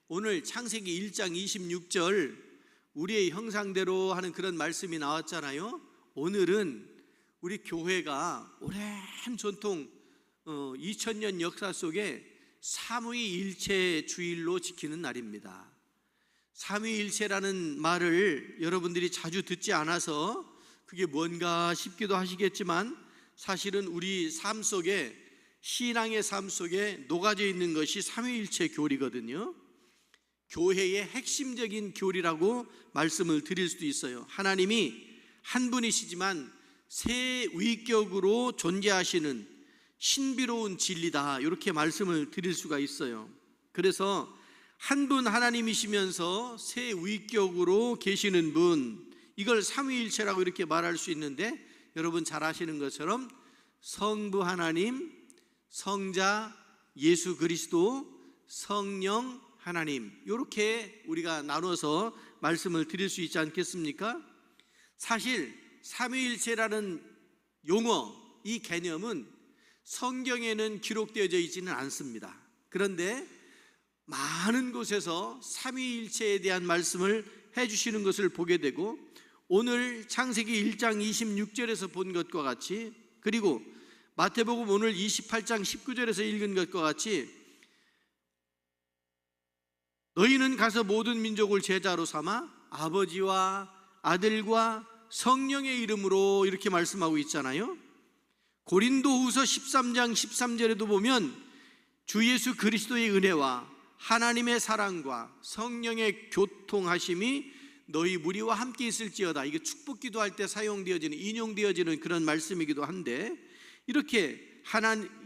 오늘 창세기 1장 26절 우리의 형상대로 하는 그런 말씀이 나왔잖아요. 오늘은 우리 교회가 오랜 전통 2000년 역사 속에 삼위일체 주일로 지키는 날입니다. 삼위일체라는 말을 여러분들이 자주 듣지 않아서 그게 뭔가 싶기도 하시겠지만, 사실은 우리 삶 속에, 신앙의 삶 속에 녹아져 있는 것이 삼위일체 교리거든요. 교회의 핵심적인 교리라고 말씀을 드릴 수도 있어요. 하나님이 한 분이시지만 세 위격으로 존재하시는 신비로운 진리다, 이렇게 말씀을 드릴 수가 있어요. 그래서 한 분 하나님이시면서 세 위격으로 계시는 분, 이걸 삼위일체라고 이렇게 말할 수 있는데, 여러분 잘 아시는 것처럼 성부 하나님, 성자 예수 그리스도, 성령 하나님, 이렇게 우리가 나눠서 말씀을 드릴 수 있지 않겠습니까? 사실 삼위일체라는 용어, 이 개념은 성경에는 기록되어져 있지는 않습니다. 그런데 많은 곳에서 삼위일체에 대한 말씀을 해주시는 것을 보게 되고, 오늘 창세기 1장 26절에서 본 것과 같이, 그리고 마태복음 오늘 28장 19절에서 읽은 것과 같이, 너희는 가서 모든 민족을 제자로 삼아 아버지와 아들과 성령의 이름으로, 이렇게 말씀하고 있잖아요. 고린도후서 13장 13절에도 보면 주 예수 그리스도의 은혜와 하나님의 사랑과 성령의 교통하심이 너희 무리와 함께 있을지어다. 이게 축복 기도할 때 사용되어지는, 인용되어지는 그런 말씀이기도 한데, 이렇게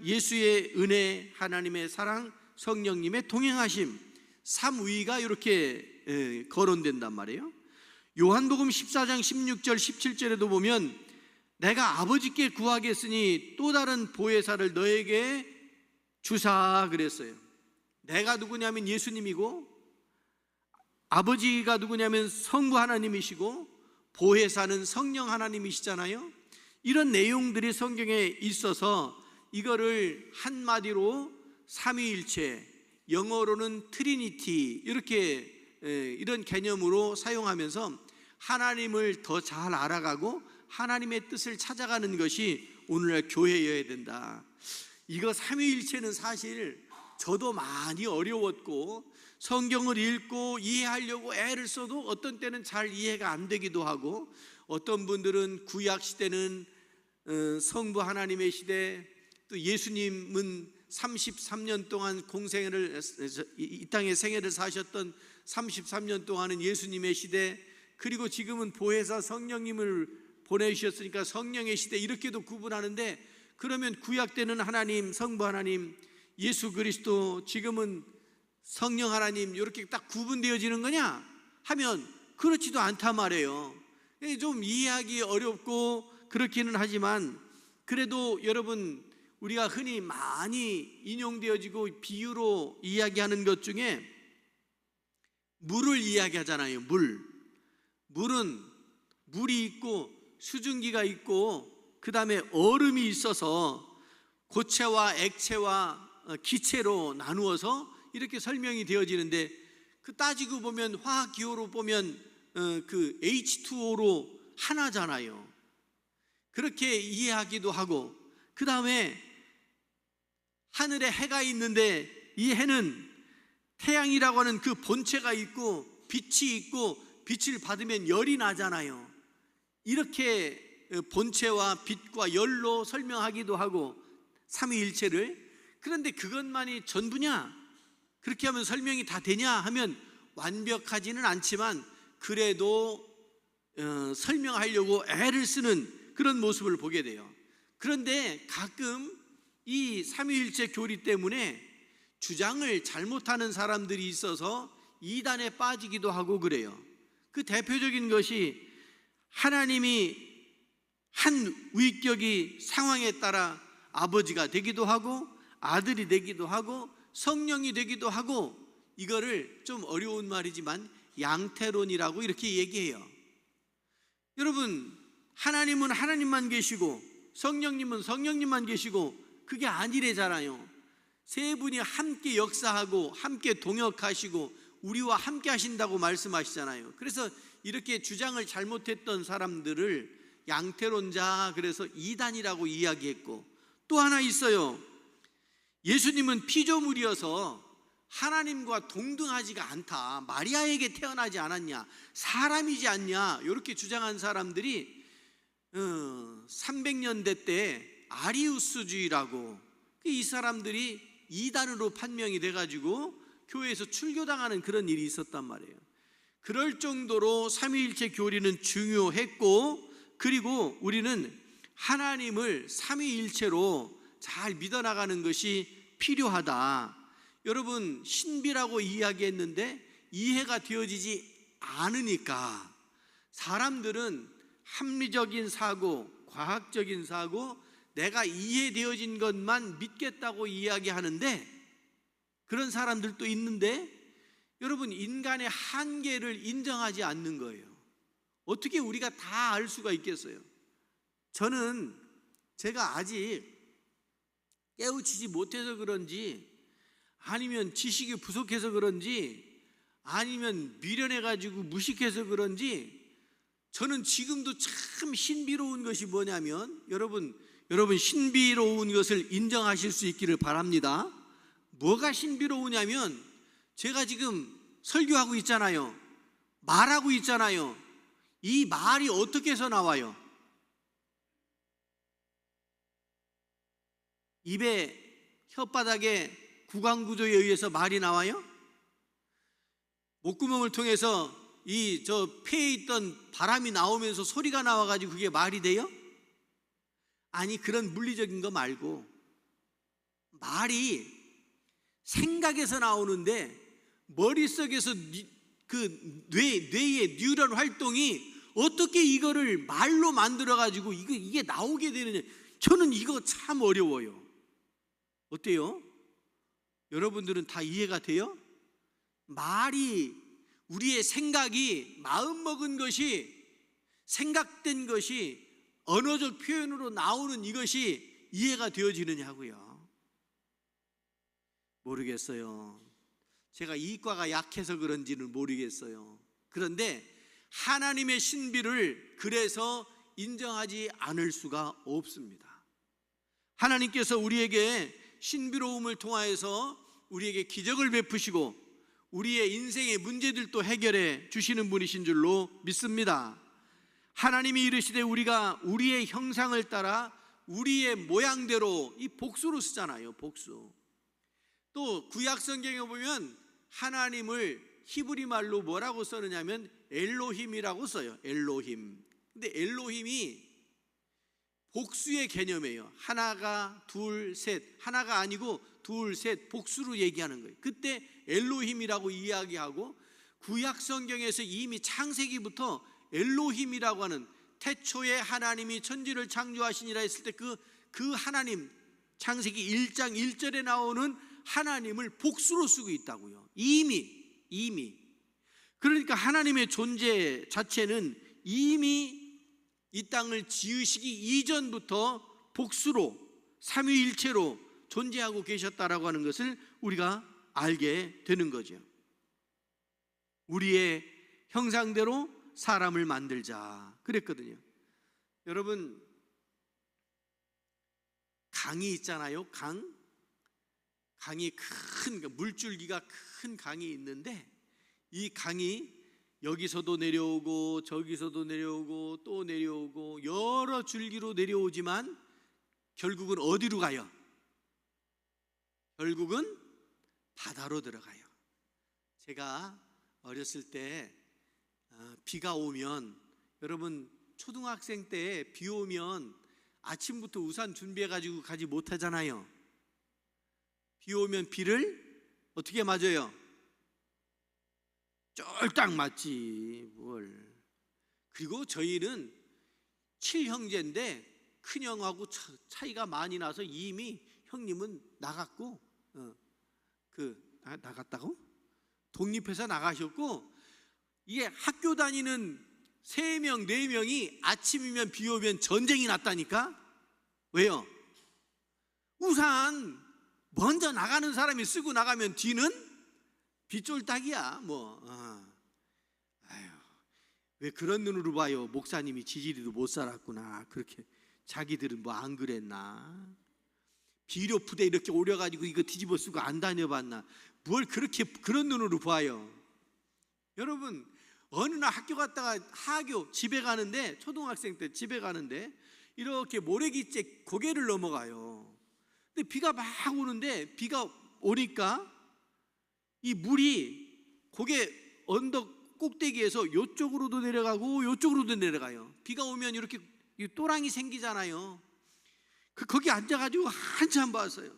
예수의 은혜, 하나님의 사랑, 성령님의 동행하심, 삼위가 이렇게 거론된단 말이에요. 요한복음 14장 16절 17절에도 보면 내가 아버지께 구하겠으니 또 다른 보혜사를 너에게 주사, 그랬어요. 내가 누구냐면 예수님이고, 아버지가 누구냐면 성부 하나님이시고, 보혜사는 성령 하나님이시잖아요. 이런 내용들이 성경에 있어서 이거를 한마디로 삼위일체, 영어로는 트리니티, 이렇게 이런 개념으로 사용하면서 하나님을 더 잘 알아가고 하나님의 뜻을 찾아가는 것이 오늘날 교회여야 된다. 이거 삼위일체는 사실 저도 많이 어려웠고, 성경을 읽고 이해하려고 애를 써도 어떤 때는 잘 이해가 안 되기도 하고, 어떤 분들은 구약 시대는 성부 하나님의 시대, 또 예수님은 33년 동안 이 땅의 생애를 사셨던 33년 동안은 예수님의 시대, 그리고 지금은 보혜사 성령님을 보내주셨으니까 성령의 시대, 이렇게도 구분하는데, 그러면 구약 때는 하나님, 성부 하나님, 예수 그리스도, 지금은 성령 하나님, 이렇게 딱 구분되어지는 거냐 하면 그렇지도 않단 말이에요. 좀 이해하기 어렵고 그렇기는 하지만, 그래도 여러분, 우리가 흔히 많이 인용되어지고 비유로 이야기하는 것 중에 물을 이야기하잖아요. 물은 물이 있고 수증기가 있고, 그 다음에 얼음이 있어서 고체와 액체와 기체로 나누어서 이렇게 설명이 되어지는데, 그 따지고 보면 화학기호로 보면 그 H2O로 하나잖아요. 그렇게 이해하기도 하고, 그 다음에 하늘에 해가 있는데 이 해는 태양이라고 하는 그 본체가 있고 빛이 있고, 빛을 받으면 열이 나잖아요. 이렇게 본체와 빛과 열로 설명하기도 하고, 삼위일체를. 그런데 그것만이 전부냐? 그렇게 하면 설명이 다 되냐 하면 완벽하지는 않지만, 그래도 설명하려고 애를 쓰는 그런 모습을 보게 돼요. 그런데 가끔 이 삼위일체 교리 때문에 주장을 잘못하는 사람들이 있어서 이단에 빠지기도 하고 그래요. 그 대표적인 것이, 하나님이 한 위격이 상황에 따라 아버지가 되기도 하고 아들이 되기도 하고 성령이 되기도 하고, 이거를 좀 어려운 말이지만 양태론이라고 이렇게 얘기해요. 여러분, 하나님은 하나님만 계시고 성령님은 성령님만 계시고, 그게 아니래잖아요. 세 분이 함께 역사하고 함께 동역하시고 우리와 함께 하신다고 말씀하시잖아요. 그래서 이렇게 주장을 잘못했던 사람들을 양태론자, 그래서 이단이라고 이야기했고, 또 하나 있어요. 예수님은 피조물이어서 하나님과 동등하지가 않다, 마리아에게 태어나지 않았냐, 사람이지 않냐, 이렇게 주장한 사람들이 300년대 때 아리우스주의라고, 이 사람들이 이단으로 판명이 돼가지고 교회에서 출교당하는 그런 일이 있었단 말이에요. 그럴 정도로 삼위일체 교리는 중요했고, 그리고 우리는 하나님을 삼위일체로 잘 믿어나가는 것이 필요하다. 여러분, 신비라고 이야기했는데 이해가 되어지지 않으니까 사람들은 합리적인 사고, 과학적인 사고, 내가 이해되어진 것만 믿겠다고 이야기하는데, 그런 사람들도 있는데, 여러분, 인간의 한계를 인정하지 않는 거예요. 어떻게 우리가 다 알 수가 있겠어요? 저는 제가 아직 깨우치지 못해서 그런지, 아니면 지식이 부족해서 그런지, 아니면 미련해가지고 무식해서 그런지, 저는 지금도 참 신비로운 것이 뭐냐면, 여러분 신비로운 것을 인정하실 수 있기를 바랍니다. 뭐가 신비로우냐면, 제가 지금 설교하고 있잖아요. 말하고 있잖아요. 이 말이 어떻게 해서 나와요? 입에, 혓바닥에 구강구조에 의해서 말이 나와요? 목구멍을 통해서 폐에 있던 바람이 나오면서 소리가 나와가지고 그게 말이 돼요? 아니, 그런 물리적인 거 말고 말이 생각에서 나오는데, 머릿속에서 그 뇌의 뉴런 활동이 어떻게 이거를 말로 만들어가지고 이게 나오게 되느냐. 저는 이거 참 어려워요. 어때요? 여러분들은 다 이해가 돼요? 말이, 우리의 생각이, 마음먹은 것이, 생각된 것이 언어적 표현으로 나오는 이것이 이해가 되어지느냐고요. 모르겠어요. 제가 이과가 약해서 그런지는 모르겠어요. 그런데 하나님의 신비를 그래서 인정하지 않을 수가 없습니다. 하나님께서 우리에게 신비로움을 통하여서 우리에게 기적을 베푸시고 우리의 인생의 문제들도 해결해 주시는 분이신 줄로 믿습니다. 하나님이 이르시되 우리가 우리의 형상을 따라 우리의 모양대로, 이 복수로 쓰잖아요. 복수. 또 구약 성경에 보면 하나님을 히브리 말로 뭐라고 써느냐면 엘로힘이라고 써요. 엘로힘. 근데 엘로힘이 복수의 개념이에요. 하나가 둘, 셋. 하나가 아니고 둘, 셋, 복수로 얘기하는 거예요. 그때 엘로힘이라고 이야기하고, 구약 성경에서 이미 창세기부터 엘로힘이라고 하는, 태초에 하나님이 천지를 창조하시니라 했을 때 그 하나님, 창세기 1장 1절에 나오는 하나님을 복수로 쓰고 있다고요. 이미. 그러니까 하나님의 존재 자체는 이미 이 땅을 지으시기 이전부터 복수로, 삼위일체로 존재하고 계셨다라고 하는 것을 우리가 알게 되는 거죠. 우리의 형상대로 사람을 만들자 그랬거든요. 여러분, 강이 있잖아요. 강이 큰, 물줄기가 큰 강이 있는데, 이 강이 여기서도 내려오고 저기서도 내려오고 또 내려오고 여러 줄기로 내려오지만 결국은 어디로 가요? 결국은 바다로 들어가요. 제가 어렸을 때 비가 오면, 여러분 초등학생 때 비 오면 아침부터 우산 준비해가지고 가지 못하잖아요. 비 오면 비를 어떻게 맞아요? 쫄딱 맞지 뭘. 그리고 저희는 7형제인데 큰형하고 차이가 많이 나서 이미 형님은 나갔고, 나갔다고? 독립해서 나가셨고, 이게 학교 다니는 3명, 4명이 아침이면 비 오면 전쟁이 났다니까? 왜요? 우산 먼저 나가는 사람이 쓰고 나가면 뒤는 빗쫄딱이야 뭐. 아유, 왜 그런 눈으로 봐요? 목사님이 지지리도 못 살았구나. 그렇게 자기들은 뭐 안 그랬나? 비료 푸대 이렇게 오려가지고 이거 뒤집어 쓰고 안 다녀봤나? 뭘 그렇게 그런 눈으로 봐요? 여러분, 어느 날 학교 갔다가 하교 집에 가는데, 초등학생 때 집에 가는데 이렇게 모래기째 고개를 넘어가요. 근데 비가 막 오는데, 비가 오니까 이 물이 고개 언덕 꼭대기에서 이쪽으로도 내려가고 이쪽으로도 내려가요. 비가 오면 이렇게 또랑이 생기잖아요. 거기 앉아가지고 한참 봤어요.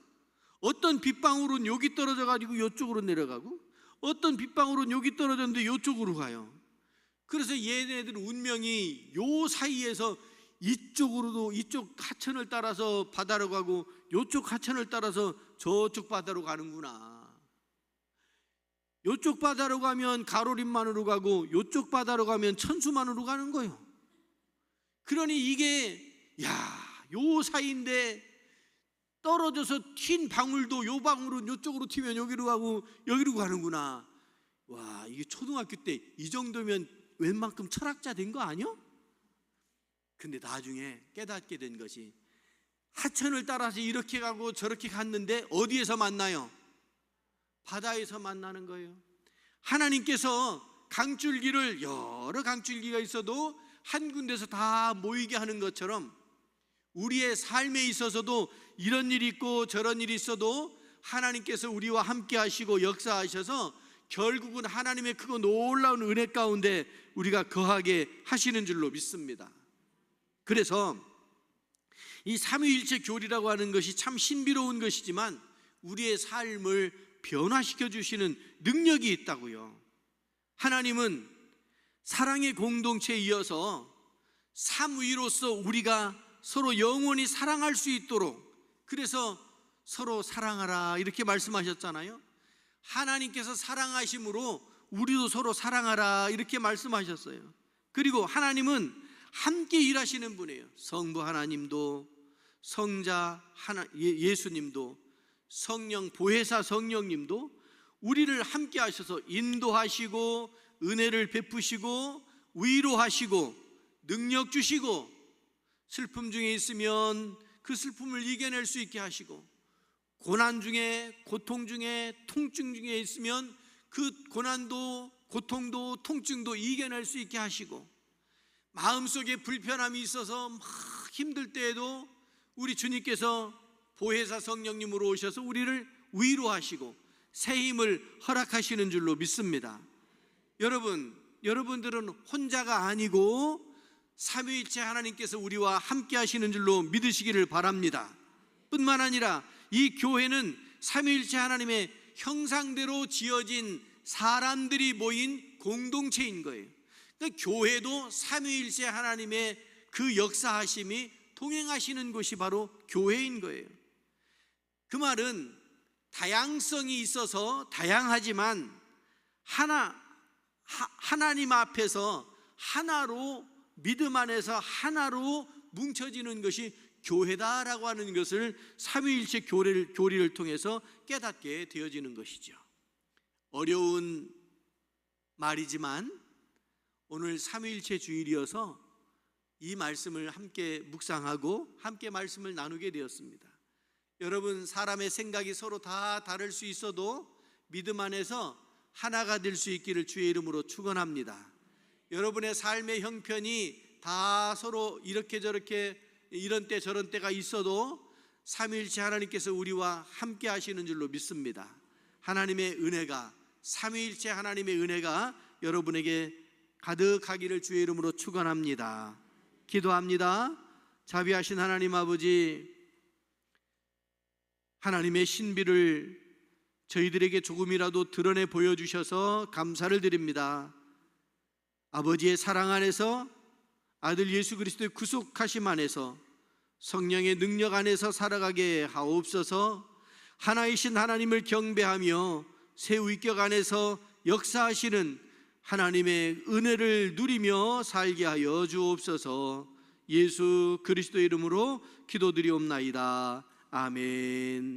어떤 빗방울은 여기 떨어져가지고 이쪽으로 내려가고, 어떤 빗방울은 여기 떨어졌는데 이쪽으로 가요. 그래서 얘네들 운명이 요 사이에서 이쪽으로도, 이쪽 하천을 따라서 바다로 가고 이쪽 하천을 따라서 저쪽 바다로 가는구나. 이쪽 바다로 가면 가로림만으로 가고 이쪽 바다로 가면 천수만으로 가는 거예요. 그러니 이게 요 사이인데 떨어져서 튄 방울도 요 방울은 이쪽으로 튀면 여기로 가고 여기로 가는구나. 와, 이게 초등학교 때 이 정도면 웬만큼 철학자 된 거 아니요? 근데 나중에 깨닫게 된 것이, 하천을 따라서 이렇게 가고 저렇게 갔는데 어디에서 만나요? 바다에서 만나는 거예요. 하나님께서 강줄기를, 여러 강줄기가 있어도 한 군데서 다 모이게 하는 것처럼 우리의 삶에 있어서도 이런 일이 있고 저런 일이 있어도 하나님께서 우리와 함께 하시고 역사하셔서 결국은 하나님의 크고 놀라운 은혜 가운데 우리가 거하게 하시는 줄로 믿습니다. 그래서 이 삼위일체 교리라고 하는 것이 참 신비로운 것이지만 우리의 삶을 변화시켜 주시는 능력이 있다고요. 하나님은 사랑의 공동체에 이어서 삼위로서 우리가 서로 영원히 사랑할 수 있도록, 그래서 서로 사랑하라 이렇게 말씀하셨잖아요. 하나님께서 사랑하심으로 우리도 서로 사랑하라 이렇게 말씀하셨어요. 그리고 하나님은 함께 일하시는 분이에요. 성부 하나님도, 성자 예수님도, 성령 보혜사 성령님도 우리를 함께 하셔서 인도하시고 은혜를 베푸시고 위로하시고 능력 주시고, 슬픔 중에 있으면 그 슬픔을 이겨낼 수 있게 하시고, 고난 중에, 고통 중에, 통증 중에 있으면 그 고난도 고통도 통증도 이겨낼 수 있게 하시고, 마음속에 불편함이 있어서 막 힘들 때에도 우리 주님께서 보혜사 성령님으로 오셔서 우리를 위로하시고 새 힘을 허락하시는 줄로 믿습니다. 여러분들은 혼자가 아니고 삼위일체 하나님께서 우리와 함께 하시는 줄로 믿으시기를 바랍니다. 뿐만 아니라 이 교회는 삼위일체 하나님의 형상대로 지어진 사람들이 모인 공동체인 거예요. 그러니까 교회도 삼위일체 하나님의 그 역사하심이 동행하시는 곳이 바로 교회인 거예요. 그 말은 다양성이 있어서 다양하지만 하나님 앞에서 하나로, 믿음 안에서 하나로 뭉쳐지는 것이 교회다라고 하는 것을 삼위일체 교리를 통해서 깨닫게 되어지는 것이죠. 어려운 말이지만 오늘 삼위일체 주일이어서 이 말씀을 함께 묵상하고 함께 말씀을 나누게 되었습니다. 여러분, 사람의 생각이 서로 다 다를 수 있어도 믿음 안에서 하나가 될 수 있기를 주의 이름으로 축원합니다. 여러분의 삶의 형편이 다 서로 이렇게 저렇게 이런 때 저런 때가 있어도 삼위일체 하나님께서 우리와 함께 하시는 줄로 믿습니다. 하나님의 은혜가, 삼위일체 하나님의 은혜가 여러분에게 가득하기를 주의 이름으로 축원합니다. 기도합니다. 자비하신 하나님 아버지, 하나님의 신비를 저희들에게 조금이라도 드러내 보여주셔서 감사를 드립니다. 아버지의 사랑 안에서, 아들 예수 그리스도의 구속하심 안에서, 성령의 능력 안에서 살아가게 하옵소서. 하나이신 하나님을 경배하며 새 위격 안에서 역사하시는 하나님의 은혜를 누리며 살게 하여 주옵소서. 예수 그리스도의 이름으로 기도드리옵나이다. 아멘.